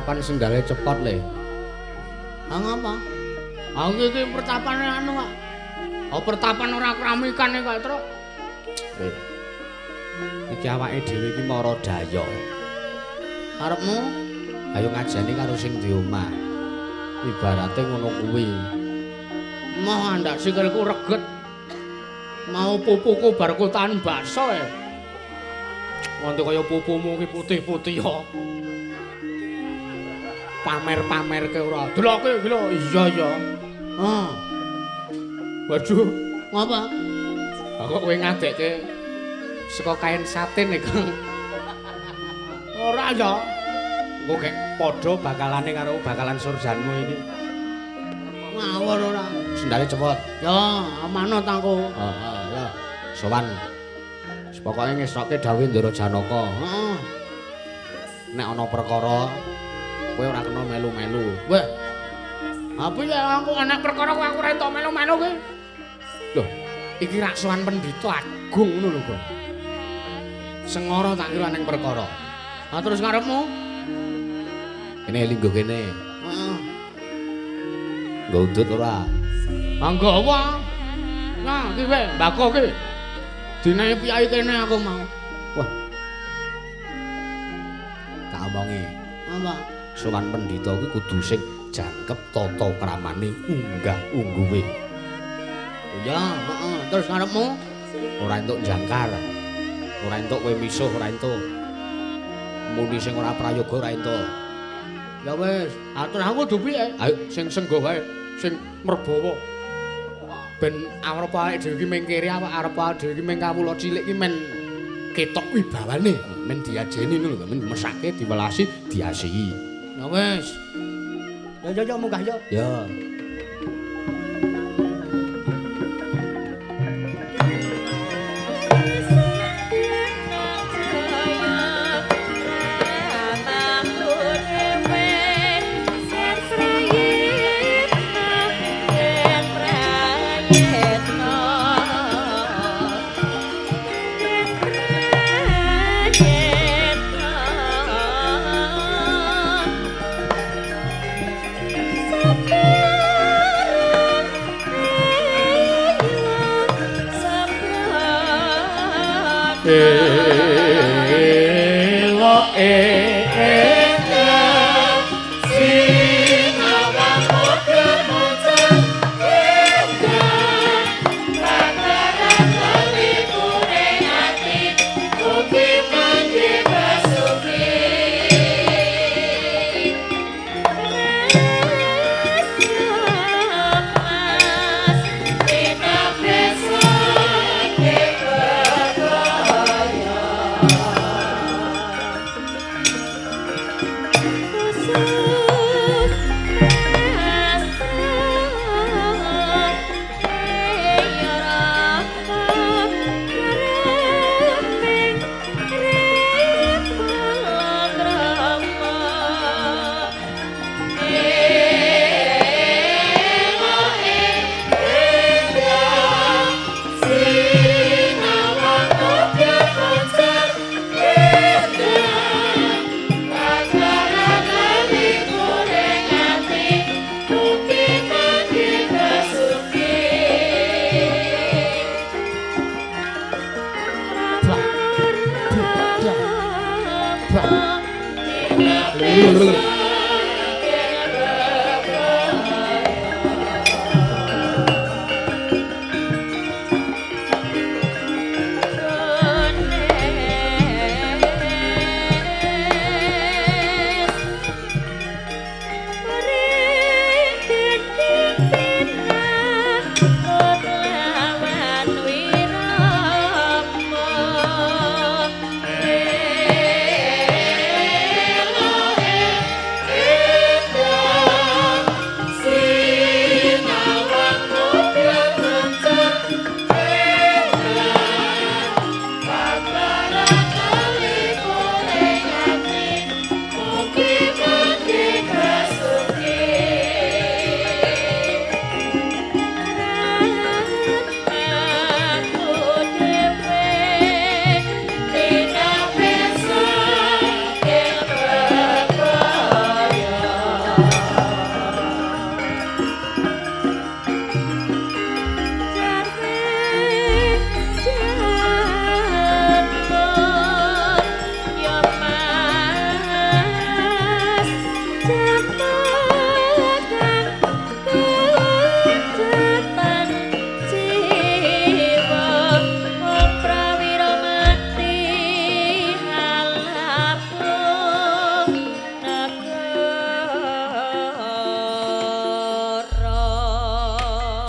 pertapan sendale cepot le. Ah ngapa? Aku iki pertapane anu kok. Oh pertapan ora kramikane kok, Truk. Iki awake dhewe iki mara daya. Karepmu Ayo ngajeni karo sing di omah. Ibarate ngono kuwi. mau andak sikilku reget. Mau pupuku bar kotahan bakso e. Nganti kaya pupumu ki putih-putih kok. Pamer-pamerke ora. Deloke iki lho. Iya ya. Waduh, ngapa? Kok kowe ngadekke saka kain satin iki. Ora ya. Engko gek padha bakalane karo bakalan surjanmu iki. Ngawur ora. Sendale cepot. Ya, amanat aku. Heeh, ya. Sowan. Pokoke ngesokke dawuh Ndara Janaka. Heeh. Nek ana perkara kowe ora kena melu-melu. Weh. Apa ya aku anak perkara kok aku ora entuk melu-melu kuwi. Loh, iki rak sowan pendhita agung ngono lho, Gong. Sengara tak kira ning perkara. Ah terus ngarepmu? Kene linggo kene. Heeh. Nggo udut ora? Mangga apa? Nah, iki wae, mbako ki. Dinae piyai kene aku mau. Wah. Tak omongi. Apa? Sowan pendhita kuwi kudu sing jangkep tata kramane unggah-ungguhe. Ya, heeh. Terus ngarepmu? Ora entuk jangkar. Ora entuk kowe misuh, ora entuk. Muni sing ora prayoga ora entuk. Ya wis, atur aku kudu piye? Ayo sing senggo wae, sing merbawa. Ben arep awake dhewe iki ming kiri, arep awake dhewe iki ming kawula cilik iki men ketok wibawane, men diajeni ngono lho, men mesake, diwelasi, diasihi. Ya wis. Ya munggah yo. Ya.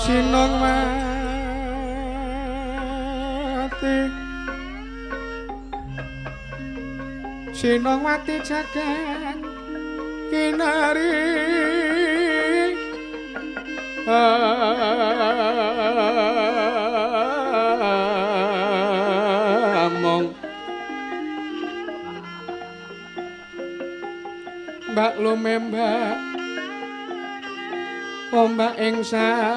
Sinong mati Sinong mati jagat kinari among mbak lumembak ombak ing samudra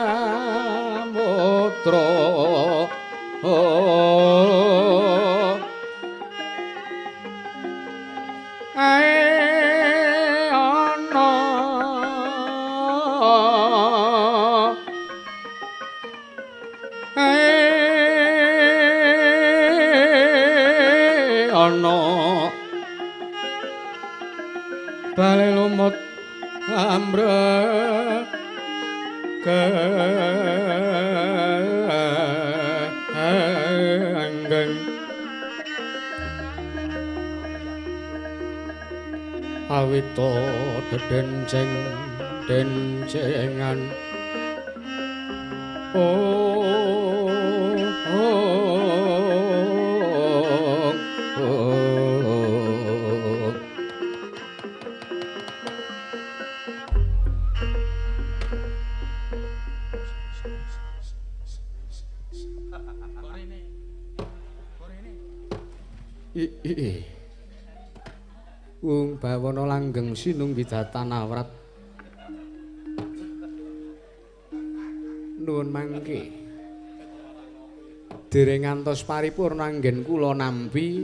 ae ana bale lumut ambrek kanggeng awita dedenceng dencengan Wong bawana langgeng sinung widatan awrat nuwun mangke dereng ngantos paripurna anggen kula nampi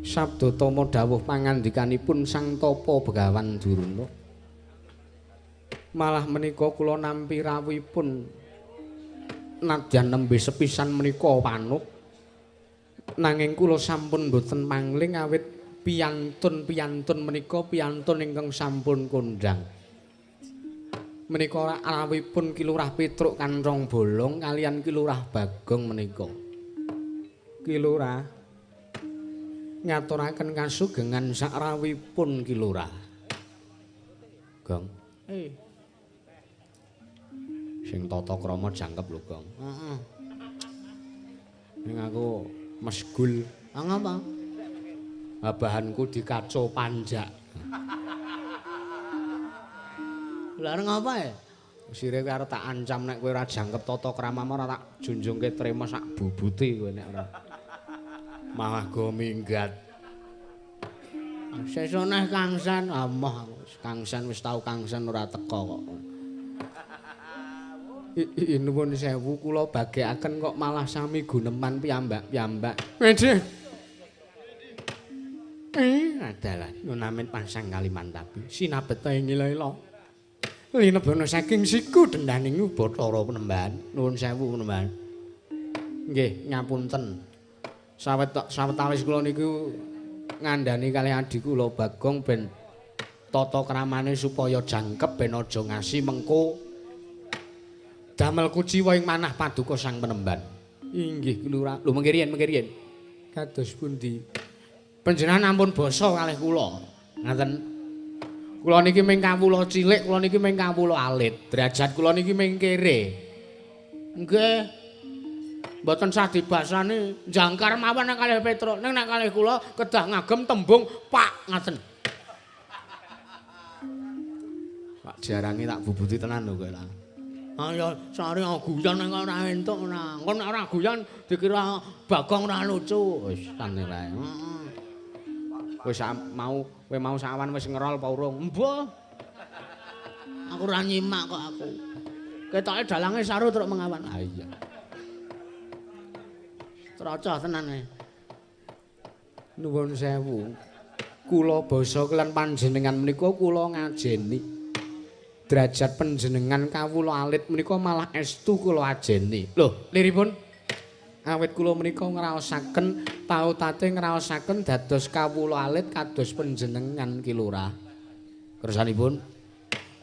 sabda tama dawuh pangandikanipun Sang Tapa Begawan Durna malah menika kula nampi rawuhipun nadyan nembe sepisan menika panuk nanging kula sampun boten mangling awit piyantun menika piyantun ingkang sampun kondhang. Menika rawuhipun Ki Lurah Petruk Kanthong Bolong kaliyan Ki Lurah Bagong menika. Ki Lurah ngaturaken kasugengan sak rawuhipun Ki Lurah. Gong. Sing tata krama jangkep lho, Gong. Heeh. Ning aku mesgul. Ngapa? Bahanku dikaco panjak. Lah ngapa ya? Sire kowe arep tak ancam nek kowe ora jangkep tata kramamu ora tak junjungke trima sak bubute kowe nek ora. Malah go minggat. Sesone Kangsan, amah Kangsan wis tau Kangsan ora teka kok. Nuwun sewu kula bagekaken kok malah sami guneman piyambak-piyambak. Nggih. Adalah nunamen pasang Kalimantapi sinabet ngila-ila linebana saking siku dendaning Bathara Penembahan nuwun sewu Penembahan nggih ngapunten sawetawis kula niku ngandhani kalih adi kula Bagong ben tata kramane supaya jangkep ben aja ngasi mengko damel kuciwa ing manah paduka Sang Penembahan inggih Ki Lurah lho mengke riyen kados pundi panjenengan ampun basa kalih kula. Ngaten. Kula niki ming kawula cilik, kula niki ming kawula alit. Derajat kula niki ming kere. Nggih. Mboten sah dibasani jangkar mawon nang kalih Petruk. Ning nek kalih kula kedah ngagem tembung Pak ngaten. Pak jarange tak bubuti tenan lho kowe lah. Ayo sare guyon nek ora entuk ora. Engko nek ora guyon dikira Bagong ora lucu. Wis santai wae. Wis mau kowe mau sawan wis ngerol apa urung? Mbah. Aku ora nyimak kok aku. Ketoke dalange saru truk mengawan. Ah iya. Trocoh tenan e. Nuwun sewu. Kula basa kelan panjenengan menika kula ngajeni. Derajat panjenengan kawula alit menika malah estu kula ajeni. Lho, liripun awit kula menika ngraosaken pautate ngraosaken dados kawula alit kados panjenengan Ki Lurah. Kersanipun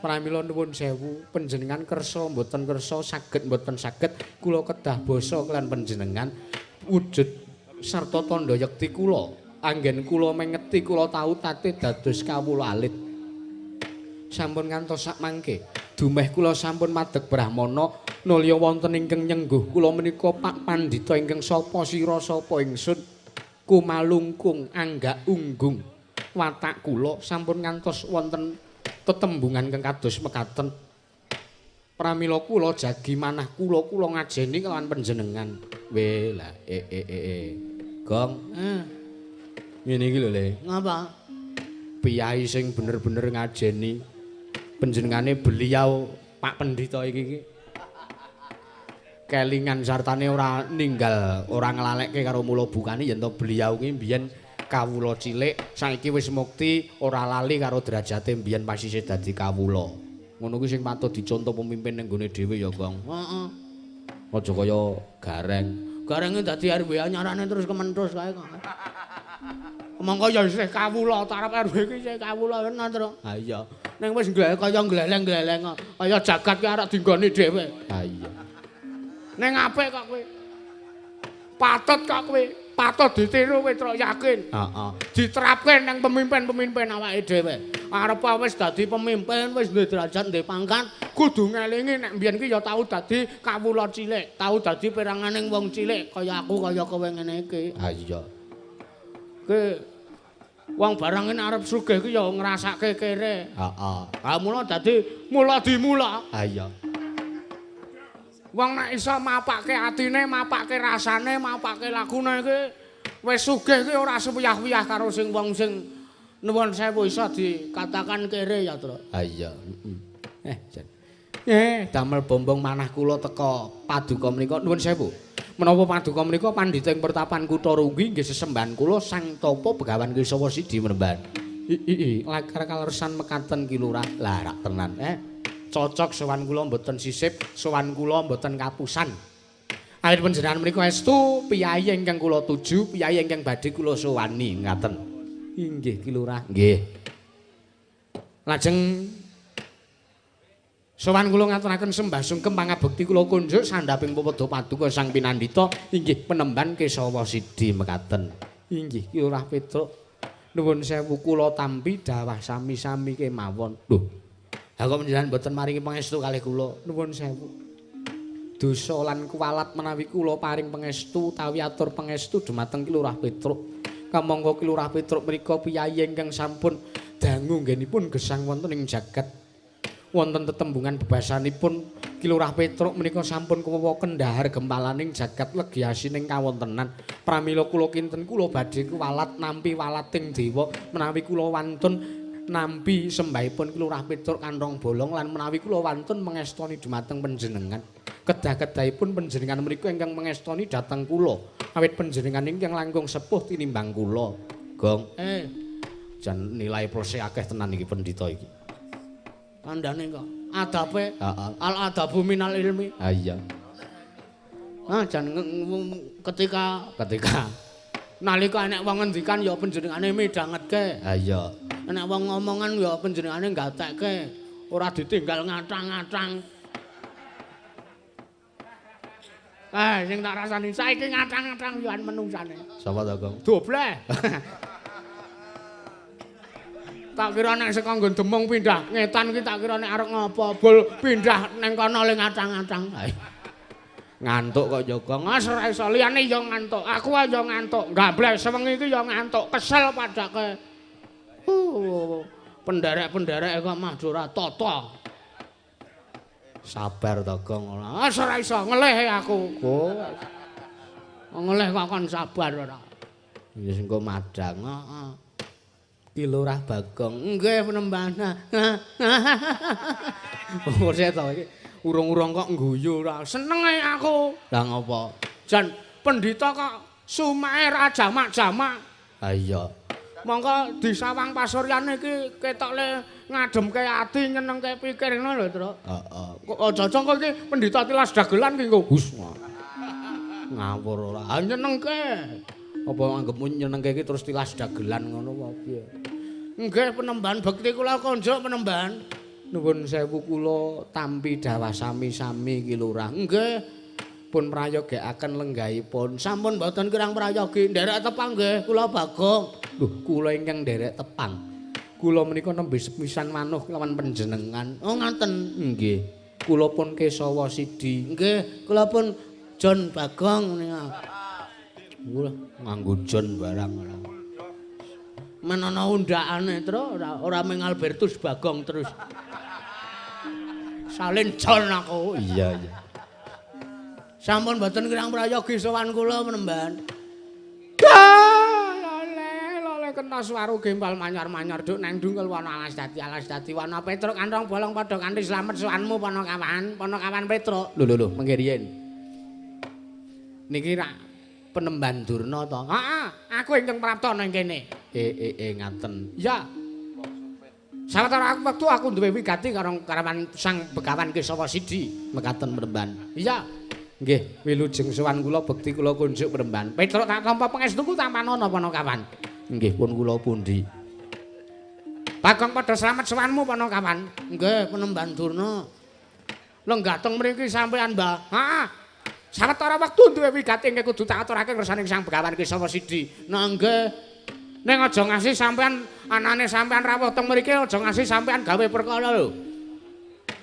pramila nuwun sewu panjenengan kersa mboten kersa saged mboten saged kula kedah basa kelan panjenengan wujud sarta tandha yekti kula anggen kula mengeti kula tau tate dados kawula alit. Sampun ngantos sak mangke Dumeh kula sampun madeg Brahmana nulya wonten ingkang nyengguh kula menika Pak Pandhita ingkang sapa sira sapa ingsun kumalungkung anggak unggung watak kula sampun ngantos wonten tetembungan kang kados mekaten pramila kula jagi manah kula ngajeni kelawan panjenengan we lah Gong ngene iki lho Le ngapa piyai sing bener-bener ngajeni panjenengane beliau Pak Pendhita iki kelingan sartane ora ninggal ora nglalekke karo mula bukane yen to beliau ki mbiyen kawula cilik saiki wis mukti ora lali karo derajate mbiyen pas isih dadi kawula ngono kuwi sing patut dicontoh pemimpin ning gone dhewe ya Gong heeh aja kaya gareng garenge dadi RW anyarane terus kementhus kae kok mongko ya isih kawula tarep RW iki isih kawula tenan to ha iya ning wis kaya gleleng-gleleng kaya jagat ki arek dinggone dhewe ha iya ning apik kok kowe patut kok kowe patut ditiru Petruk yakin heeh diterapke ning pemimpin-pemimpin awake dhewe arep wis dadi pemimpin wis duwe derajat duwe pangkat kudu ngelingi nek mbiyen ki ya tau dadi kawula cilik tau dadi peranganing wong cilik kaya aku kaya kowe ngene iki ha iya ke wong barang ini arep sugih ki ya ngrasake kere heeh ha mula dadi mula dimula ha iya wong nek iso mapake atine, mapake rasane, mapake lagune iki wis sugih ki ora sepuyah-puyah karo sing wong sing nuwun sewu iso dikatakan kere ya, Tru. Ha iya, Jan. Damel bombong manah kula teka paduka menika nuwun sewu. Menapa paduka menika pandhita ing pertapan Kutha Runggi nggih sesembahan kula Sang Tapa Begawan Kesawa Sidi Mremban. Lakar kalersan mekaten ki Lurah. Lah rak tenan, cocok sowan kula mboten sisip, sowan kula mboten kapusan. Awit panjenengan menika estu piyai ingkang kula tuju, piyai ingkang badhe kula sowani ngaten. Inggih Ki Lurah. Nggih. Lajeng sowan kula ngaturaken sembah sungkem pangabekti kula kunjuk sandhaping pepodo paduka Sang Pinandhita inggih penemban Kesawa Sidi mekaten. Inggih Ki Lurah Petruk. Nuwun sewu kula tampi dawah sami-sami kemawon. Lho. Ha kok panjenengan mboten maringi pangestu kalih kula. Nuwun sewu. Dosa lan kuwalat menawi kula paring pangestu utawi atur pangestu dumateng Ki Lurah Petruk. Kamangka Ki Lurah Petruk menika piyai ingkang sampun dangu nggenipun gesang wonten ing jagat. Wonten tetembungan bebasanipun Ki Lurah Petruk menika sampun kuwawa kendhahar gempalaning jagat legiasining kawontenan. Pramila kula kinten kula badhe kuwalat nampi walating dewa menawi kula wantun nampi sembahipun Ki Lurah Petruk kantong bolong lan menawi kula wantun mengestoni dumateng panjenengan. Kedah-kedahipun panjenengan menika ingkang mengestoni dhateng kula. Awit panjenengan ingkang langkung sepuh tinimbang kula. Gong. Jan nilai prose akeh tenan iki pendhita iki. Tandane kok adabe Heeh. al adabu minal ilmi. Ha iya. Jan ketika nalika enek wong ngendikan ya panjenengane midhangetke. Ha iya. Nek wong ngomongan ya panjenengane nggatekke, ora ditinggal ngatang-ngatang. Sing tak rasani saiki ngatang-ngatang yo menungsane. Sapa to, Gong? Dobleh. Tak kira nek saka nggon Demung pindah Ngetan ki tak kira nek arep ngopo bol pindah ning kono le ngatang-ngatang. Ngantuk kok yo, Gong. Ora iso liyane yo ngantuk. Aku ae yo ngantuk. Gablek sewengi iki yo ngantuk. Kesel padake. Penderek-penderek kok mah ora tata. Sabar to, Gong. Ora iso ngelih aku. Ngelih kok kon sabar ora. Wis engko madang. Heeh. Ki Lurah Bagong. Nggih penembana. Ora to iki. Urung-urung kok ngguyu ora. Seneng ae aku. Lah ngopo? Jan pendhita kok sumae ra jamak-jamak. Ha iya. Monggo disawang pasuryan iki ketok le ngademke ati nyenengke pikir ngono lho, Tru. Heeh. Kok aja kok iki pendhita tilas dagelan ki engko hus. Ngawur ora. Ah nyenengke. Apa anggapmu nyenengke iki terus tilas dagelan ngono apa piye? Nggih penemban bekti kula konjuk penemban. Nuwun sewu kula tampi dawah sami-sami Ki Lurah. Nggih. Pun prayogekaken lenggahipun. Sampun mboten kirang prayogi nderek tepang nggih kula Bagong. Lho, kula ingkang nderek tepang. kula menika nembe sepisan manuh lawan panjenengan. Oh ngaten. Nggih. Kula pun Kesawa Sidi. Nggih, kula pun John Bagong nika. Kula nganggo John barang ora. Men ana undakane terus ora mung Albertus Bagong terus. Salin John aku. Iya. Sampun mboten kirang prayogi sowan kula menemban. Lole kena swaru gempal manyar-manyar duk nang dungkul wana alas dadi wana Petruk kantong bolong padha kanthi slamet sowanmu Panakawan Petruk. Lho mengke riyen. Niki rak Penemban Durna to. Heeh, aku ingkang prapta nang kene. Ngaten. Ya. Sawetara wektu aku duwe wigati karo karawan Sang Begawan Kesawa Sidi, mekaten Penemban. Iya. Nggih, wilujeng sowan kula bekti kula kunjuk Penemban. Petruk tak tampa pangestuku tampanana Panakawan. Nggih, pun kula pundi. Bagong padha slamet sowanmu Panakawan. Nggih, Penemban Durna. Lenggateng mriki sampean, Mbah. Heeh. Sawetara wektu duwe wigati nggih kudu tak aturake kersaning Sang Begawan Kesawa Sidi. Nah nggih. Ning aja ngasih sampean anane sampean rawuh teng mriki aja ngasih sampean gawe perkara lho.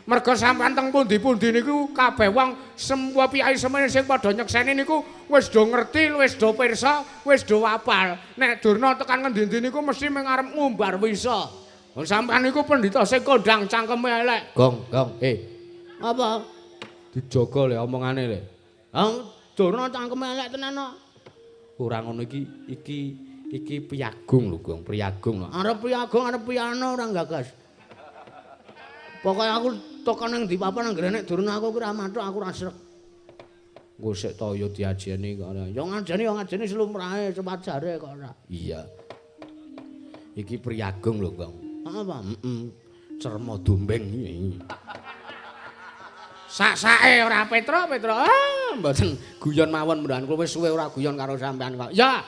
Merga sampean teng pundi-pundi niku kabeh wong semua piyai semene sing padha nyekseni niku wis do ngerti, wis do pirsa, wis do apal. Nek Durna tekan ngendi-endi niku mesti mung arep ngumbar wisa. Wong sampean niku pendhita sing kondang cangkeme elek. Gong. Apa? Dijaga le omongane le. Durna cangkeme elek tenan kok. Ora ngono iki piyagung lho, Gong, priyagung lho. Arep piyagung, arep piano ora gagas. Pokoke aku tekan nang ndi papan nang grenek Durna aku ora mathuk, aku ora srek. Engko sik toya diajeni kok ora. Ya ngajeni slumrahe sepajare kok ora. Iya. Iki priyagung lho, Gong. Apa? Cerma dombeng iki. Sak-sake ora Petruk. Mboten guyon mawon mendhan kula wis suwe ora guyon karo sampean kok. Ya.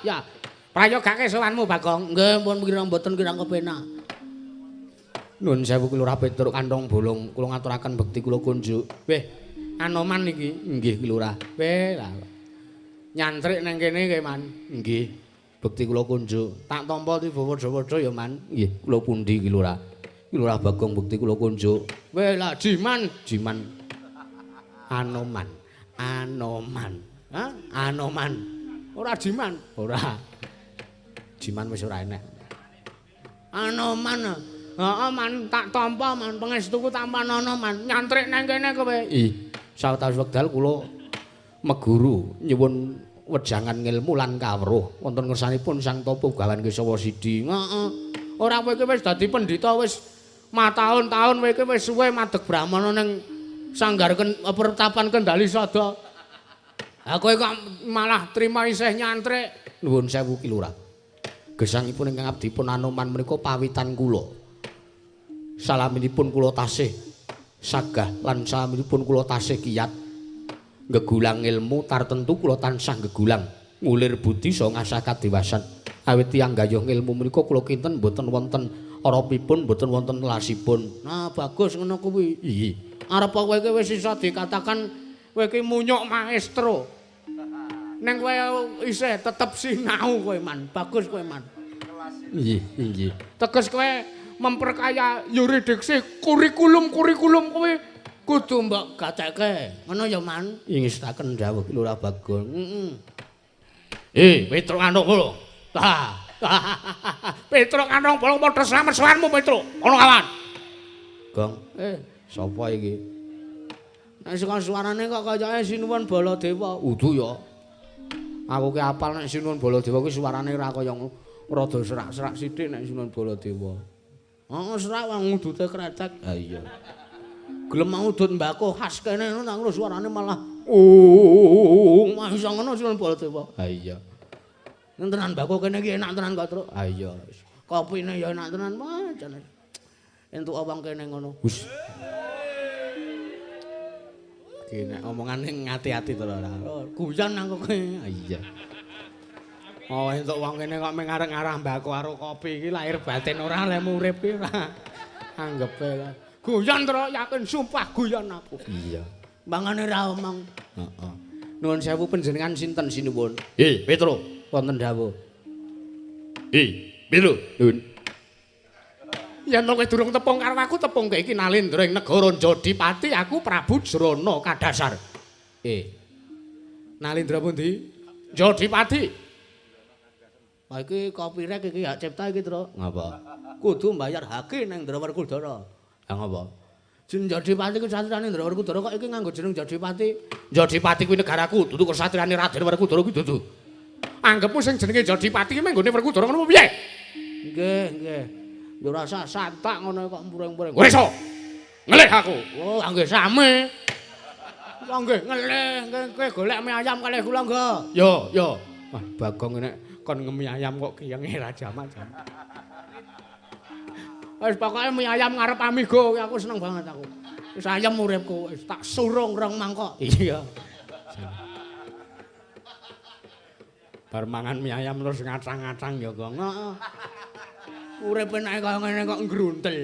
Prayogake sowanmu Bagong. Nggih, pun mboten kirang kepenak. Nuwun sewu Kilurah Petruk kantong bolong kula ngaturaken bekti kula kunjuk. Weh, Anoman iki. Nggih Kilurah. Weh, nyantrik nang kene nggih, Man. Nggih. Bekti kula kunjuk. Tak tampa dibawa-bawa ya, Man. Nggih, kula pundi Kilurah. Kilurah Bagong bekti kula kunjuk. Weh, lah Jiman. Anoman. Hah? Anoman. Ora Jiman. Ora. Jiman wis ora enek. Anoman. Heeh, Man, tak tampa, Man, pangestuku tampanana, Man. Nyantrik nang kene kowe. Sawetawis wekdal kula meguru nyuwun wejangan ngilmu lan kawruh wonten ngersanipun Sang Tapa Begawan Kesawa Sidi. Heeh. Ora kowe iki wis dadi pendhita wis mataun-taun kowe iki wis suwe madeg brahmana ning sanggar pertapan Kendali Sada. Ha kowe kok malah trima isih nyantrik. Nuwun sewu Kilurah. Gesangipun ingkang abdi pun Anoman menika pawitan kula. Salaminipun kula tasih sagah lan salaminipun kula tasih kiyat gegulang ilmu tartentu kula tansah gegulang ngulir budi saha ngasah kadewasan. Awit tiyang gayuh ilmu menika kula kinten boten wonten arapipun, boten wonten lasipun. Nah, bagus ngono kuwi. Arep kowe iki wis iso dikatakan kowe iki munyuk maestro. Neng kowe isih tetep sinau kowe, Man. Bagus kowe, Man. Nggih. Teges kowe memperkaya yuridiksi kurikulum kowe kudu mbok gatekke. Ngono ya, Man. Ingestaken dawuh Kilurah Bagong. Petruk Kantong Bolong. Petruk Kantong Bolong padha slamet sowanmu, Petruk. Ana kawan. Gong. Sapa iki? Nek saka suarane kok kayake Sinuwun Baladewa. Udu ya. Aku ki apal nek Sinuwun Baladewa kuwi suarane ora kaya rada serak-serak sithik nek Sinuwun Baladewa. Heeh, serak wong udute kretek. Ha iya. Gelem mau udut mbako khas kene nang suarane malah iso ngono Sinuwun Baladewa. Ha iya. Tenan mbako kene iki enak tenan kok, Truk. Ha iya. Kopine ya enak tenan, macane. Entuk wong kene ngono. Hus. Nek omongane ngati-ati to ora. Guyon nang kowe. Iya. Oh, entuk wong kene kok mung areng-arah mbako karo kopi iki lahir batin ora le urip iki ora. Anggepe lah. Guyon to yakin sumpah guyon aku. Iya. Mangane ra omong. Heeh. Nuwun sewu panjenengan sinten sinuwun? Petruk, wonten dawuh. Petruk, nuwun. Yen kowe durung tepung karo aku tepung ke iki Nalendra ing negara Jodipati aku Prabu Jrana Kadasar. Nalendra pundi? Jodipati. Wah iki copyright iki hak cipta iki, Tru. Ngapa? Kudu mbayar hake nang Ndawerkudara. Lah ngapa? Jeneng Jodipati ku satriyane Ndawerkudara kok iki nganggo jeneng Jodipati. Jodipati kuwi negaraku, dudu kesatriane Raden Werkudara kuwi dudu. Anggepmu sing jenenge Jodipati ki menggone Werkudara ngono piye? Nggih, nggih. Ya ora sak santak ngono kok muring-muring. Wis iso. Ngelih aku. Oh, nggih sami. Oh nggih, ngelih. Kowe golek mie ayam kalih kula nggih. Yo. Wah, Bagong nek kon ngemi ayam kok kiyenge ra jamak-jamak. Wis pokoke mie ayam ngarep amigo aku seneng banget aku. Wis ayam uripku wis tak surung rong mangkok. Iya. Bar mangan mie ayam terus ngacang-ngacang ya kok. Heeh. Uripe nek kaya ngene kok ngruntel.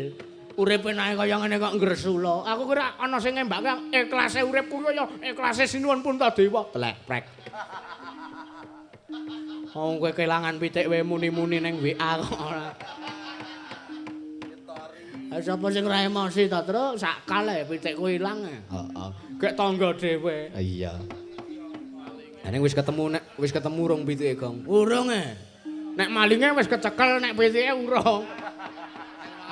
Uripe nek kaya ngene kok ngresula. Aku kira ana sing ngembake ikhlase uripku ya ikhlase sinuwun Puntadewa. Telek-prek. Wong kowe kelangan pitik wae muni-muni ning WA kok ora. Sapa sing ora emosi to, Tru? Sakale pitikku ilang. Heeh. Gek tangga dhewe. Iya. Ning wis ketemu rong pitike, Gong. Urung Nek malinge wis kecekel, nek pitike urung.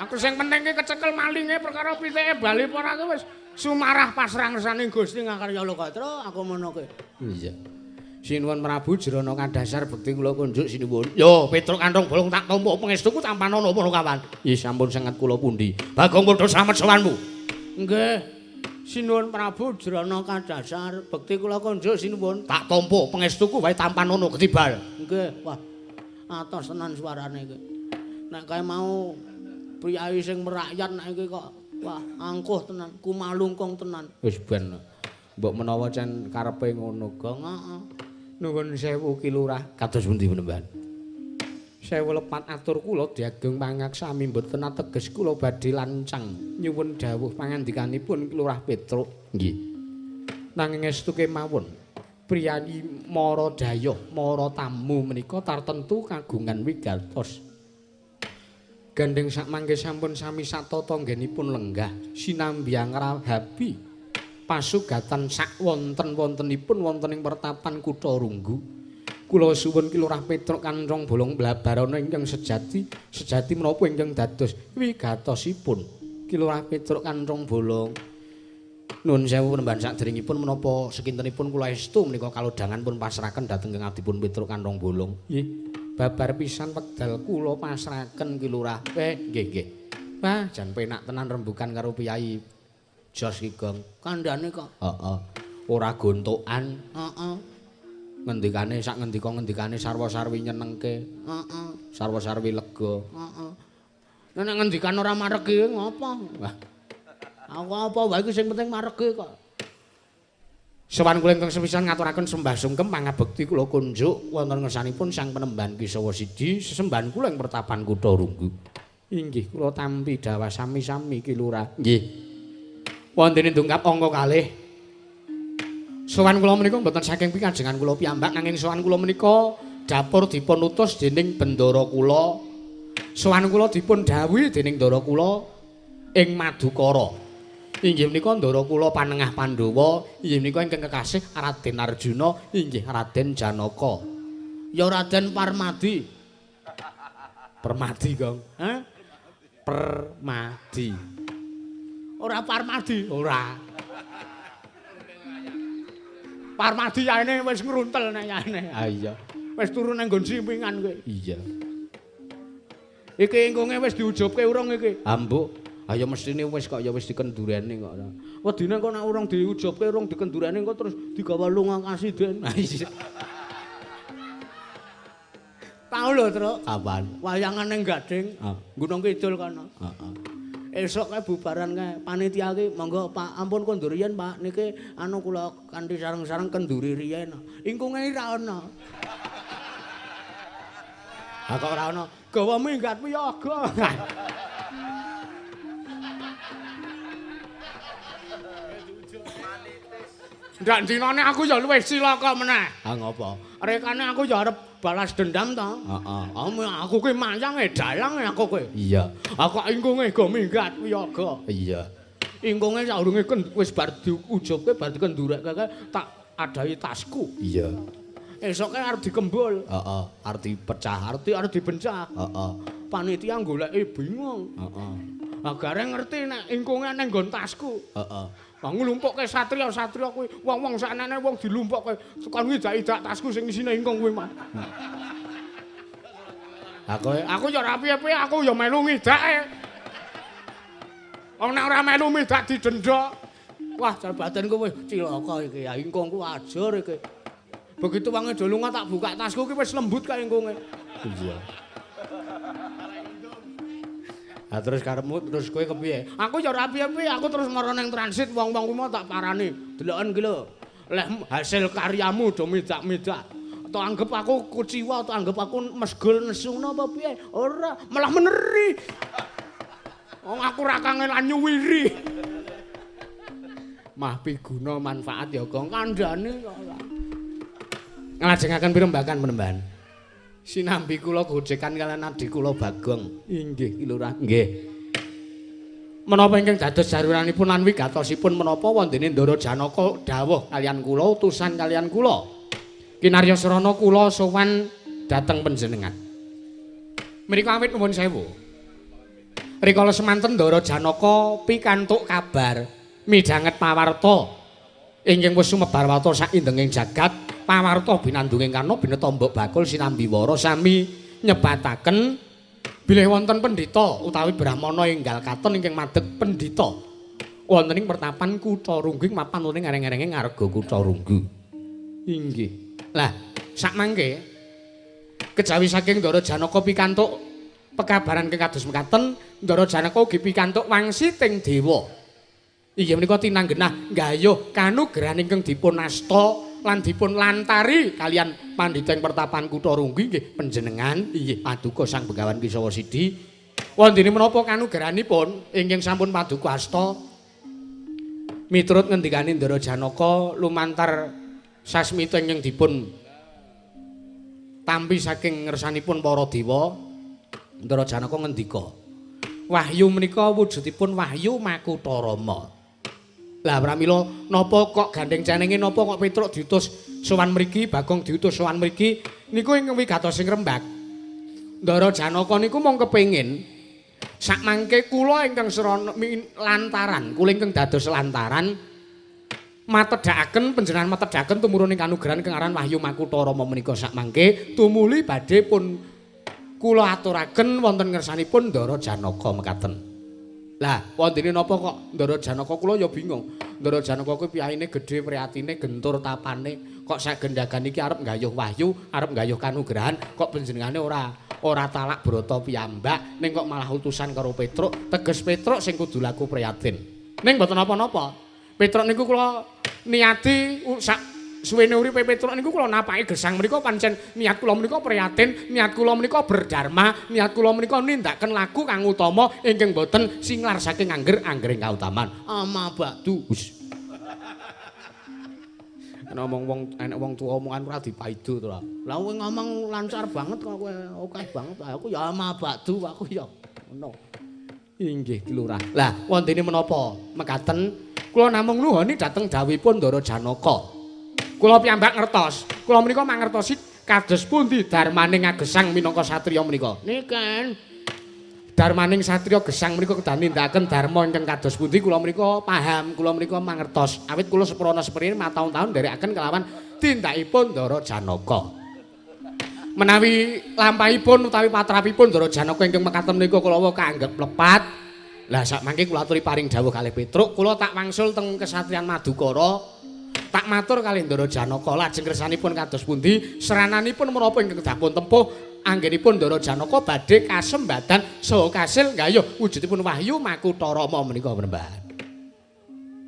Aku sing penting ki kecekel malinge perkara pitike bali apa ora wis sumarah pasrah ngersani Gusti ngakarya loka, Tru. Aku ngono ki. Iya. Sinuwun Prabu Jrana Kadasar bekti kula kunjuk sinuwun. Yo, Petruk Kantong Bolong tak tampa pangestuku tampana napa kawan. Ih sampun sanget kula pundi. Bagong padha slamet sowanmu. Nggih. Sinuwun Prabu Jrana Kadasar bekti kula kunjuk sinuwun. Tak tampa pangestuku wae tampana ketibal. Nggih. Wah. Atos tenan suarane iki. Nek kae mau priyayi sing merakyat nek iki kok wah angkuh tenan, kumalungkung tenan. Wis ben. Mbok menawa cen karepe ngono, Gong. Heeh. Nuwun sewu Ki Lurah. Kados pundi Panembahan? Sewu lepat atur kula diageng pangaksami mboten ateges kula badhe lancang nyuwun dawuh pangandikanipun Ki Lurah Petruk. Nggih. Nanging estu kemawon priyayi Mara Dayoh, Mara tamu menika tartentu kagungan wigatos. Gandeng sakmangke sampun sami satata nggenipun lenggah sinambiang rahabi pasugatan sak wonten-wontenipun wonten ing pertapan Kutha Runggu. Kula suwun Ki Lurah Petruk Kantong Bolong Blabarana ingkang sejati menapa ingkang dados wigatosipun Ki Lurah Petruk Kantong Bolong. Nuwun sewu Panembahan saderengipun menapa sekintenipun kula estu menika kalodhangan pun pasrahaken dhateng Adipun Petruk Kantong Bolong. Nggih. Babar pisan wekdal kula pasrahaken Ki Lurah. Nggih. Wah, jan penak tenan rembugan karo Piyai Jos ki, Gong. Kandhane kok. Heeh. Ora gontokan. Heeh. Ngendikane sak ngendika-ngendikane sarwa-sarwi nyenengke. Heeh. Sarwa-sarwi lega. Heeh. Nek ngendikan ora maregi ngopo? Wah. Aku apa wae iki sing penting maregi kok. Sowan kula ingkang sepisan ngaturaken sembah sungkem pangabekti kula kunjuk wonten ngersanipun Sang Panembahan Kisawa Sidi sesembahan kula ing pertapan Kutha Runggu. Inggih kula tampi dawa sami-sami Ki Lurah. Nggih. Wonten ndungkap angka kalih. Sowan kula menika mboten saking pikajengan kula piyambak nanging sowan kula menika dapur dipun utus dening bendara kula. Sowan kula dipun dhawuhi dening ndara kula ing Madukara. Inggih menika ndara kula panengah Pandhawa, inggih menika ingkang kekasih Raden Arjuna, inggih Raden Janaka. Ya Raden Parmadi. Permadi, Gong. Hah? Permadi. Ora Parmadi, ora. Parmadi yaene wis ngruntel nek yaene. Ha iya. Wis turu nang nggon simpingan kowe. Iya. Iki engkonge wis diujubke urung iki? Ambuk. Ayo mestine wis kok ya wis dikendureni kok. Wedine kok nek urung diujubke urung dikendureni kok terus digawa lunga kasiden. Ha iya. Tau lho, Truk. Kapan? Wayangan ning Gading, Gunung Kidul kana. Heeh. Esuk kae bubaran kae panitia ki monggo Pak ampun kondur riyen Pak niki anu kula kanthi sareng-sareng kenduri riyen. Ingkunge ra ana. Ha kok ora ana? Gawa minggat piyaga. Ndak dinane aku ya luwih cilaka meneh. Ha ngopo? Rekane aku ya arep balas dendam to. Heeh. Aku ki manyange dalang aku ki. Iya. Aku ingkunge go minggat wiyaga. Iya. Ingkunge saurunge wis bar diujubke bar dikendurekke tak adahi tasku. Iya. Esoke arep dikembul. Heeh, arep dipecah. Arep dibencah. Heeh. Panitia goleki bingung. Heeh. Agare ngerti nek ingkunge ning nggon tasku. Heeh. Wong nglumpukke satriya-satriya kuwi wong-wong saknene wong dilumpukke tekan idak-idak tasku sing isine ingkung kuwi mah. Aku ya ora piye-piye aku ya melu ngidake. Wong nek ora melu midak didenda. Wah, jabatan kowe cilaka iki ya ingkungku ajar iki. Begitu wange do lunga tak buka tasku ki wis lembut kae ingkunge. Iya. Lah terus karepmu terus kowe kepiye? Aku ya ora piye-piye, aku terus mara ning transit wong-wong kuwi tak parani. Deloken ki lho. Leh hasil karyamu do midak-midak. Atau anggap aku kuciwa atau anggap aku mesgul nesungna apa piye? Ora, malah meneri. Wong aku ra kangen lan nyuwiri. Mah piguna manfaat ya kok kandhane kok. Nglajengaken pirembagan penembahan. Sinambi kula gojekan kalian adik kula Bagong. Inggih, Lurah. Nggih. Menapa ingkang dados jaruranipun lan wigatosipun menapa wondene Ndara Janaka dawuh kalian kula utusan kalian kula. Kinarya srana kula sowan dhateng panjenengan. Mrika awit nuwun sewu. Rikala semanten Ndara Janaka pikantuk kabar midhanget pawarta ingkang wis sumebar wata sak indenging jagat. Pawarta binandunging Karna bineta Mbok Bakul sinambi wara sami nyebataken bilih wonten pendhita utawi brahmana enggal katon ingkang madeg pendhita wonten ing pertapan Kutha Rungging mapan wonten areng-arenge ngarga Kutha Runggu. Inggih. Lah, sakmangke kejawi saking Ndara Janaka pikantuk pekabaran kang kados mekaten, Ndara Janaka ugi pikantuk wangsiting dewa. Inggih menika tinanggenah nggayuh kanugrahan ingkang dipun asta lan dipun lantari kalian pandhita ing pertapan Kutha Runggi nggih panjenengan inggih paduka Sang Begawan Kisawa Sidi wondene menapa kanugrahanipun ingkang sampun paduka asta miturut ngendikane Ndara Janaka lumantar sasmita ingkang dipun tampi saking ngersanipun para dewa Ndara Janaka ngendika wahyu menika wujudipun wahyu Makutha Rama. Lah pramila napa kok gandeng cenenge napa kok Petruk diutus sowan mriki, Bagong diutus sowan mriki niku ingkang wigatosing rembag. Ndara Janaka niku mung kepengin sakmangke kula ingkang srana lantaran, kula ingkang dados lantaran matedhakaken panjenengan matedhakaken tumurun ing kanugrahan kang aran Wahyu Makutha Rama menika sakmangke tumuli badhe pun kula aturaken wonten ngersanipun Ndara Janaka mekaten. Lah, wondene napa kok Ndara Janaka kula ya bingung. Ndara Janaka kuwi piyayine gedhe priyatine gentur tapane kok sak gendhagan iki arep nggayuh wahyu, arep nggayuh kanugrahan kok panjenengane ora talak brata piyambak ning kok malah utusan karo Petruk, teges Petruk sing kudu laku priyatin. Ning mboten napa-napa. Petruk niku kula niati sak suwene uripe Petruk niku kula napaki gesang mriku pancen niat kula menika priyatin, niat kula menika berdharma, niat kula menika nindakaken laku kang utama ingkang boten singlar saking angger-anggering kautaman. Ama ba'du. Ana omong enek wong tuwa omongan ora dipaido to. Lah kowe ngomong lancar banget kok kowe akeh banget. Aku ya ama ba'du aku ya ngono. Inggih Lurah. Lah wondene menapa mekaten kula namung nuhoni dhateng dawuhipun Ndara Janaka. Kula piyambak ngertos, kula menika mangertosi kados pundi darmaning agesang minangka satriya menika. Niken. Darmaning satriya gesang menika kedah nindakaken dharma ingkang kados pundi kula menika paham, kula menika mangertos. Awit kula seprana seprene mataun-taun nderekaken kelawan tindakipun Ndara Janaka. Menawi lampahipun utawi patrapipun Ndara Janaka ingkang mekaten menika kula kaanggep lepat. Lah sakmangke kula aturi paring dawuh kalih Petruk, kula tak wangsul teng kesatriyan Madukara. Tak matur kalih Ndara Janaka lajeng kersanipun kados pundi serananipun menapa ingkang dipun tempuh anggenipun Ndara Janaka badhe kasembadan saha kasil nggayuh wujudipun Wahyu Makutha Rama menika penembahan.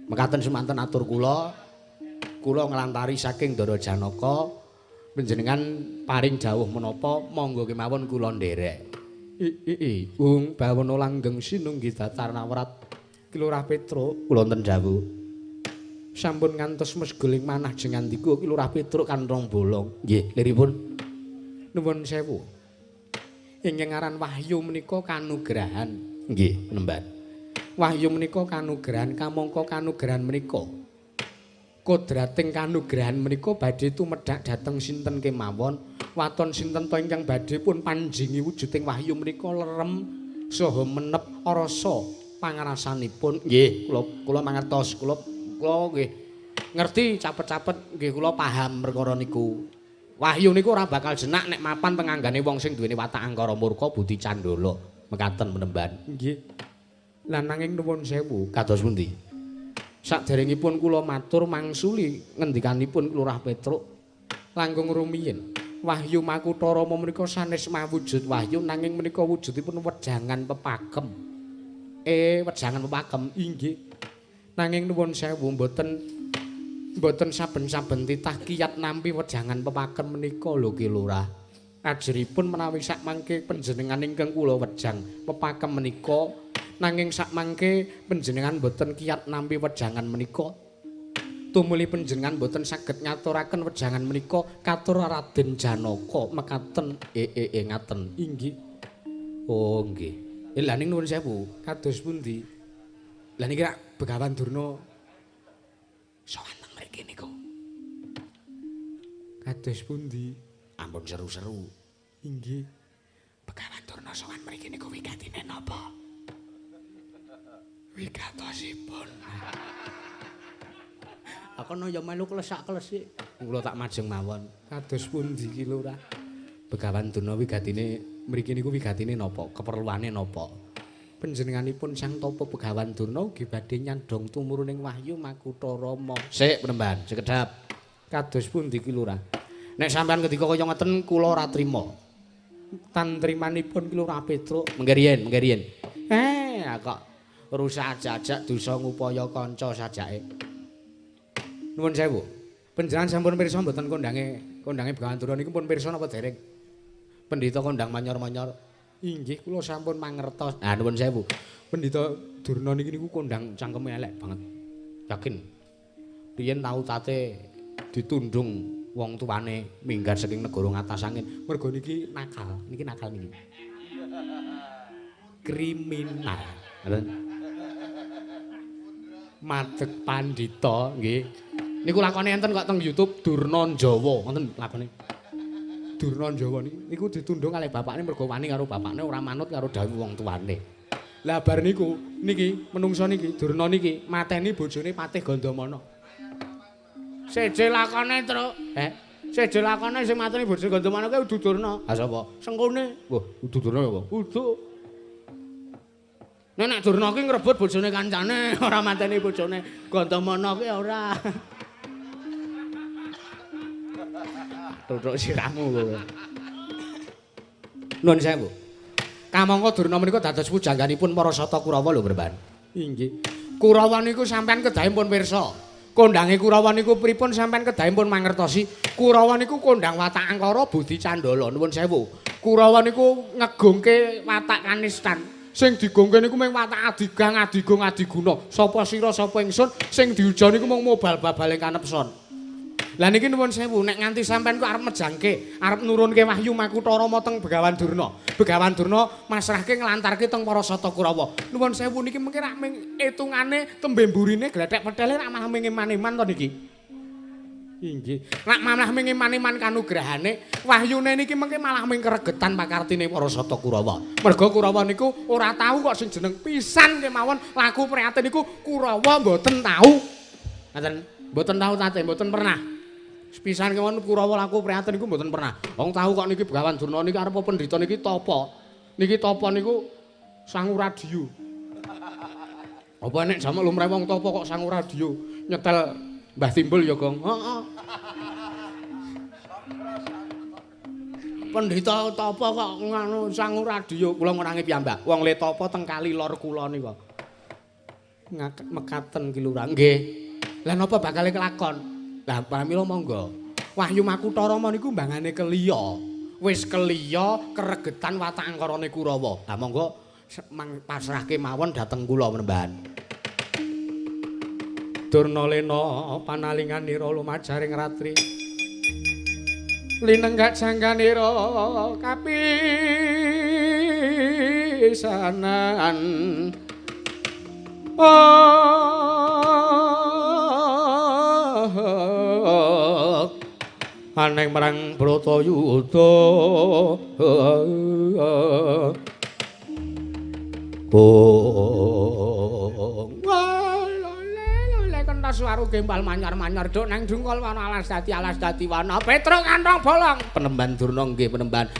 Mekaten semanten atur kula nglantari saking Ndara Janaka panjenengan paring dawuh menapa monggo kemawon kula nderek. Ung bawana langgeng sinunggih datar nawrat Kilurah Petruk kula wonten dawuh. Sampun ngantos mesguling manah jengandiku Ki Lurah Petruk kan rong bolong. Nggih, liripun. Nuwun sewu. Ingkang aran wahyu menika kanugrahan. Nggih, Penemban. Wahyu menika kanugrahan, kamangka kanugrahan menika. Kodrating kanugrahan menika badhe tumedhak dhateng sinten kemawon, waton sinten to ingkang badhe pun panjingi wujuding wahyu menika lerem saha menep rasa pangarasanipun. Nggih, kula mangertos, kula nggih ngerti capet-capet nggih kula paham perkara niku. Wahyu niku ora bakal jenak nek mapan tenganggane wong sing duweni watak angkara murka budi candala. Mekaten Penemban. Nggih. Lah nanging nuwun sewu, kados pundi? Saderengipun kula matur mangsuli ngendikanipun Lurah Petruk langkung rumiyin. Wahyu Makutha Rama menika sanes mawujud wahyu nanging menika wujudipun wejangan pepagem. Wejangan pepagem inggih. Nanging nuwun sewu mboten saben-saben titah kiyat nampi wejangan pepagem menika lho Ki Lurah. Ajripun menawi sak mangke panjenengan ingkang kula wejang pepagem menika nanging sak mangke panjenengan boten kiyat nampi wejangan menika tumuli panjenengan boten saged nyaturaken wejangan menika katur Raden Janaka mekaten ngaten inggih. Oh nggih. Lha ning nuwun sewu kados pundi? Lah niki rak Begawan Durna sowan teng mriki niku. Kados pundi? Ampun seru-seru. Inggih. Begawan Durna sowan mriki niku wigatine napa? Wigatosipun. Aku no ya melu klesak-klesik. Kula tak majeng mawon. Kados pundi ki Lurah? Begawan Durna wigatine mriki niku wigatine napa? Keperluane napa? Panjenenganipun Sang Tapa Begawan Durna ugi badhe nyandhong tumuruning wahyu Makutha Rama. Sik Penemban, sekedhap. Kados pundi ki Lurah? Nek sampean ketika kaya ngeten kula ora trima. Tantrimanipun ki Lurah Petruk mengge riyen. Kok rusak ajak dosa ngupaya kanca sajake. Nuwun sewu. Panjenengan sampun pirsa mboten kondange Begawan Durna niku pun pirsa napa dereng? Pendhita kondang manyor-manyor. Inggih kula sampun mangertos. Nuwun sewu. Pendhita Durna niku kondang cangkeme elek banget. Yakin. Riyen tau tate ditundung wong tuane minggat saking negara ngatas angin. Mergo niki nakal niki. Kriminal. Ngoten. Madeg pandhita nggih. Niku lakone enten kok teng YouTube Durna Jawa, ngoten lakone. Durna Jawa niku ditundung kalih bapakne mergo wani karo bapakne ora manut karo dawuh wong tuane. Lah bar niku niki menungso niki Durna niki mateni bojone Patih Gandamana. Seje lakone, Truk. Seje lakone sing mateni bojone Gandamana kuwi Udu Durna. Ha sapa? Sengkone. Wah, Udu Durna ya, Bang. Udu. Nek Durna ki ngrebut bojone kancane, ora mateni bojone Gandamana ki ora. Tutuk siramu kowe. Nuwun sewu. Kamangka Durna menika dados pujangganipun para sata Kurawa lho, Mremban. Inggih. Kurawa niku sampean kedahe pun pirsa. Kondange Kurawa niku pripun sampean kedahe pun mangertosi. Kurawa niku kondang watak angkara budi candala. Nuwun sewu. Kurawa niku ngegungke watak kanistan. Sing digungke niku mung watak adigang, adigung, adiguna. Sapa sira sapa ingsun sing diuja niku mung mobal-babaling kanepson. Lah niki nuwun sewu nek nganti sampean ku arep mejangke, arep nurunke wahyu Makutha Rama teng Begawan Durna. Begawan Durna masrahke nglantarke teng para sata Kurawa. Nuwun sewu niki mengke rak ming etungane tembe mburine glethek petele rak malah ming iman-iman to niki. Inggih. Rak malah ming iman-iman kanugrahane, wahyune niki mengke malah ming keregetan pakartine para sata Kurawa. Merga Kurawa niku ora tau kok sing jeneng pisan kemawon laku prihatin niku Kurawa mboten tau. Ngaten, mboten tau tate, mboten pernah. Sepisan kemawon Kurawa laku prihatin niku mboten pernah. Wong tahu kok niki Begawan Durna niki arep pendhita niki tapa. Niki tapa niku sangu radio. Apa nek jamak lumrah wong tapa kok sangu radio nyetel Mbah Timbul ya, Gong. Heeh. Pendhita tapa kok ngono sangu radio kula ngurangi piyambak. Wong le tapa teng kali lor kula nika. Mekaten ki Lurah. Nggih. Lah napa bakal kelakon? Lah pramila monggo. Wahyu Makutha Rama niku mbangane keliya. Wis keliya keregetan watak angkarane Kurawa. Lah monggo pasrahke mawon dhateng kula Mremban. Durna lena panalinganira lumajaring ratri. linenggak jangganira kapisanan aneng marang Bratayuda kentas suaru gembal manyar-manyar duk nang dungkol wana alas dadi wana Petruk kantong bolong Penemban Durna nggih penemban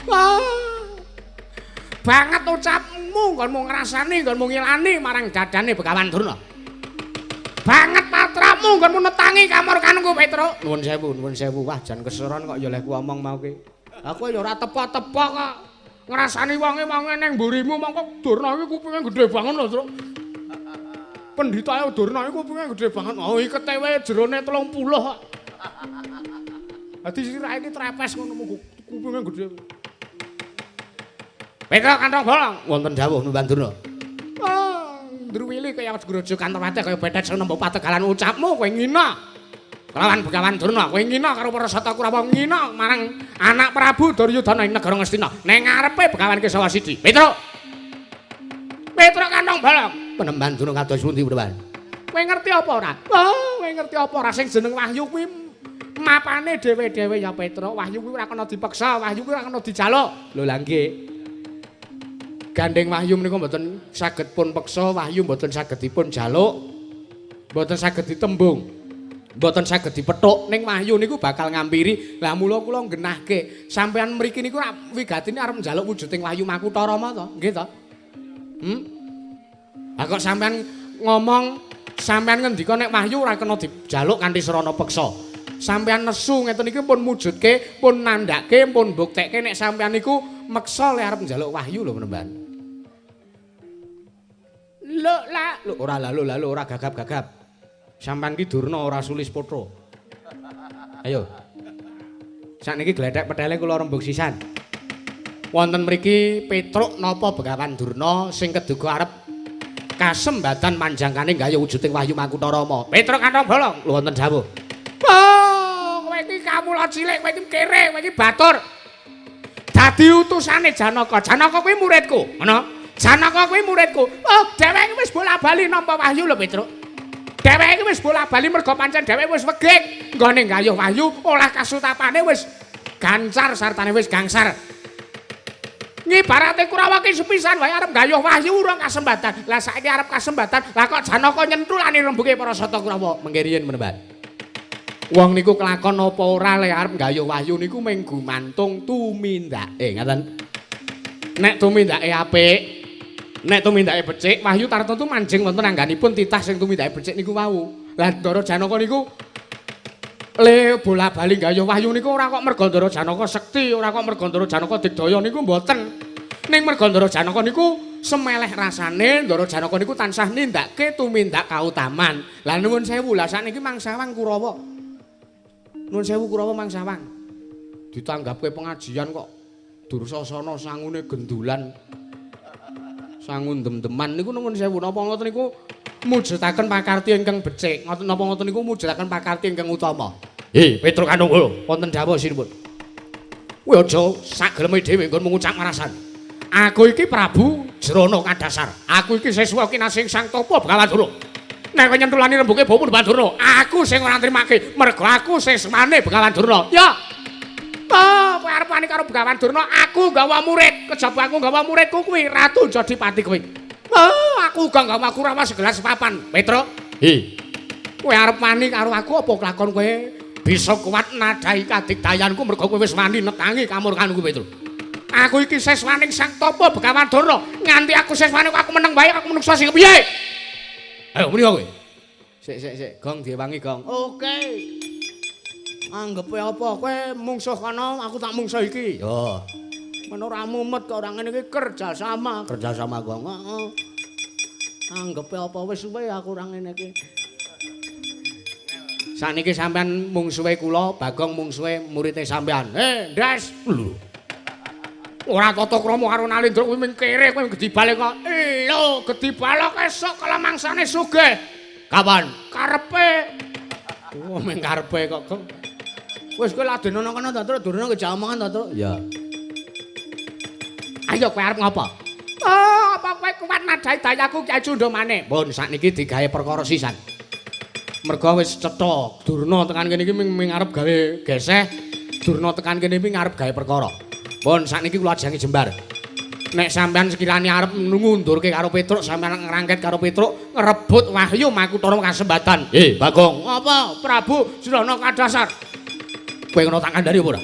banget ucapmu nggonmu ngrasani nggonmu ngilani marang dadane Begawan Durna banget patramu nggonmu netangi kamurkanku Petruk nuwun sewu wah jan keseron kok ya leh ku omong mau ki aku ya ora tepa-tepa kok ngrasani wonge ning mburimu mongko Durna iki kupinge gedhe banget lho Truk pendhitae Durna iki kupinge gedhe banget oh ikete wae jerone 30 kok dadi sirahe iki trepes ngono kupinge gedhe Petruk kantong bolong wonten dawuh Mbah Durna Ndruwili kaya grojo kantor patih kaya betet sing nembe pategalan ucapmu kowe ngina kelawan Begawan Durna kowe ngina karo para Sata Kurawa ngina marang anak Prabu Duryudana ing negara Ngastina ning ngarepe Begawan Kesawasidi Petruk kantong bolong Penemban Durna kados pundi Penemban kowe ngerti apa ora kowe ngerti apa ora sing jeneng Wahyu kuwi mapane dhewe-dhewe ya Petruk Wahyu kuwi ora kena dipeksa Wahyu kuwi ora kena dijaluk lho lha nggih gandeng Wahyu menika mboten saged pun peksa Wahyu mboten saged dipun jaluk mboten saged ditembung mboten saged dipethuk ning Wahyu niku bakal ngampiri lah mula kula nggenahke sampean mriki niku wigatine arep njaluk wujuding Wahyu Makutha Rama to nggih to lah kok sampean ngomong sampean ngendika nek Wahyu ora kena dijaluk kanthi serana peksa sampean nesu ngeten iki pun mujudke pun nandhake pun mbuktekke nek sampean niku meksa le arep njaluk Wahyu lho penemban lho ora lalu ora gagap-gagap sampean ki Durna ora sulis potro ayo sakniki gledhek petele kula rembug sisan wonten mriki Petruk napa Begawan Durna sing keduga arep kasembatan manjangkane gaya wujuding Wahyu Makutha Rama Petruk kantong bolong lho wonten dawuh kowe iki kamula cilik kowe iki kere kowe iki batur dadi utusane Janaka kuwi muridku ngono Janaka kuwi muridku. Oh, dheweke wis bola-bali nampa Wahyu lho, Petruk. Dheweke wis bola-bali mergo pancen dheweke wis wegik nggone nggayuh Wahyu, olah kasutapane wis gancar sartane wis gangsar. Ngibarate Kurawa ki sepisan wae arep nggayuh Wahyu urung kasembatan. Lah saiki arep kasembatan, lah kok Janaka nyentulani rembuge para Sata Kurawa. Mengke riyen menemban. Wong niku kelakon apa ora le arep nggayuh Wahyu niku mung gumantung tumindake, ngaten. Nek tumindake apik nek tumindake becik, Wahyu tartemtu manjing wonten angganipun titah sing tumindake becik niku wau. Lah Ndara Janaka niku le bola-bali gayuh Wahyu niku ora kok merga Ndara Janaka sekti, ora kok merga Ndara Janaka digdaya niku mboten. Ning merga Ndara Janaka niku semeleh rasane Ndara Janaka niku tansah nindakake tumindak kautaman. Lah nuwun sewu, lah sakniki mangsawang Kurawa. Nuwun sewu Kurawa mangsawang. Ditanggapke pengajian kok Dursasana sangune gendulan. Sangun dem-deman niku nuwun sewu napa ngoten niku mujudaken pakarti ingkang becik ngoten napa ngoten niku mujudaken pakarti ingkang utama. Petruk Kanungul wonten dawuh sinipun. Kowe aja sageleme dhewe nggon ngucap marasan. Aku iki Prabu Jrana Kadasar. Aku iki siswa kinasing Sang Tapa Begawan Durna. Nek kowe nyentulani rembuge Bawa Begawan Durna, aku sing ora nrimake mergo aku sesmane Begawan Durna. Ya. Kowe arep wani karo Begawan Durna, aku gawa murid. Kejaba aku gawa muridku kuwi Ratu Jodipati kuwi. Aku uga gawa Kurawa segelas papan. Petruk. Kowe arep wani karo aku apa kelakon kowe bisa kuat nadai kadigdayanku mergo kowe wis wani netangi kamurkanku Petruk. Aku iki seswaning Sang Tapa Begawan Durna. Nganti aku seswane aku meneng bae aku menungsa sing piye? Ayo muni kowe. Sik, Gong diwangi Gong. Oke. Anggepe apa kowe mungsuh kono aku tak mungsuh iki. Yo. Men ora mumet kok ora ngene iki kerja sama Gong. Heeh. Anggepe apa wis suwe aku ora ngene iki. Sakniki sampean mungsuhe kula, Bagong mungsuhe murite sampean. Ndas. Lho. Ora tata krama karo Nalendra kuwi mung kere kowe gedibale kok. Lho, gedibale esuk kala mangsane sugih. Kapan? Karepe. Oh, mung karepe kok, Gong. Wis kowe ladenono kono ta, Truk? Durna keja omongan ta, Truk? Ya. Ayo kowe arep ngopo? Oh, apa kowe kuat nadai dayaku Kyai Sundha maneh? Pun sakniki digawe perkara sisan. Merga wis cetha Durna tekan kene iki ming arep gawe geseh. Durna tekan kene iki ngarep gawe perkara. Pun sakniki kula ajangi jembar. Nek sampean sekirane arep ngundurke karo Petruk, sampean ngrangket karo Petruk, ngrebut Wahyu Makutara kasembatan. Bagong, Apa, Prabu Srana Kadasar? kowe kena tak kandhani apa ora?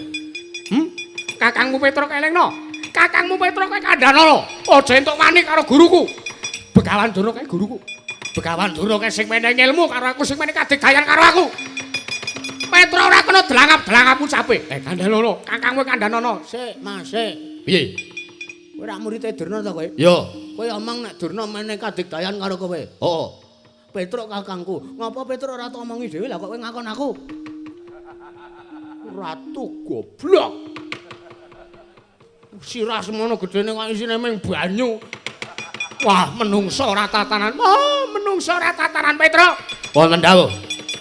Kakangmu Petruk elingno. Kakangmu Petruk kowe kandhana. Aja entuk wani karo guruku. Begawan Durna kae guruku. Begawan Durna kae sing menehi ilmu karo aku sing menehi kadigdayan karo aku. Petruk ora kena delangap-delangap ucape. Kandhanono, kakangmu kandhanono. Sik, Mas, sik. Piye? Kowe ora murid Durna ta kowe? Yo. Kowe omong nek Durna menehi kadigdayan karo kowe. Heeh. Petruk kakangku. Ngapa Petruk ora tak omongi dhewe lah kok kowe ngakon aku? Ratu goblok. Sirah semono gedene kok isine ming banyu. Wah, menungso ora tatanan. Oh, menungso ora tatanan Petruk. Wonten dawuh.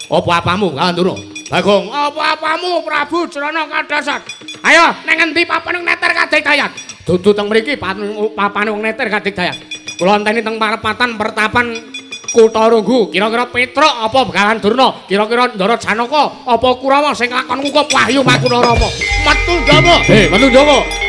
Apa apamu, Kanduna? Bagong, Apa-apamu Prabu Srana Kadasar? Ayo, nang endi papan neter kadigdayan? Dudu teng mriki papan wong neter kadigdayan. Kula enteni teng parepatan pertapan Kutha Runggu. Kira-kira Petruk apa Begawan Durna? Kira-kira Ndara Janaka apa Kurawa sing lakon ngukup Wahyu Makutara? Metu Jawa. metu Jawa.